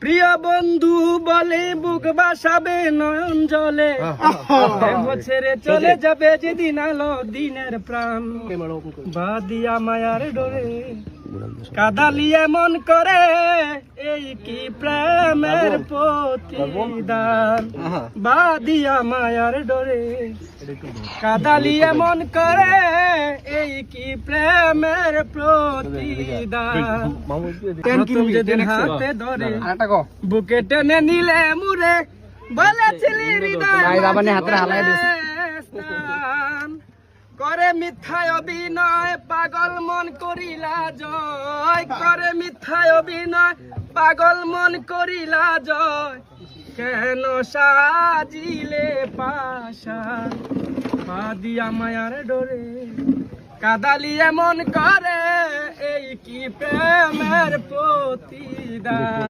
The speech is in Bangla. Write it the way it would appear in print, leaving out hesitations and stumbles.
প্রিয় বন্ধু বলে বুক বাসাবে নয়ন জলে, ছেড়ে চলে যাবে যেদিন আলো দিনের প্রাণ। বাদিয়া মায়ার ডোরে কাদালিয়ে মন করে, এই কি প্রেমের প্রতিদান। বাদিয়া মায়ার ডোরে কাদালিয়ে মন করে, এই কি প্রেমের প্রতিদান। যেদিন হাতে ধরে বুকে টেনে নিলে মুরে, বলেছিলি হৃদয় করে মিথ্যায় অভিনয়, পাগল মন করিলা জয়। করে মিথ্যায় অভিনয়, পাগল মন করিলা জয়। কেন সাজিলে পাশান। বাদিয়া মায়ার ডোরে কাদালিয়ে মন করে, এই কি প্রেমের প্রতিদান।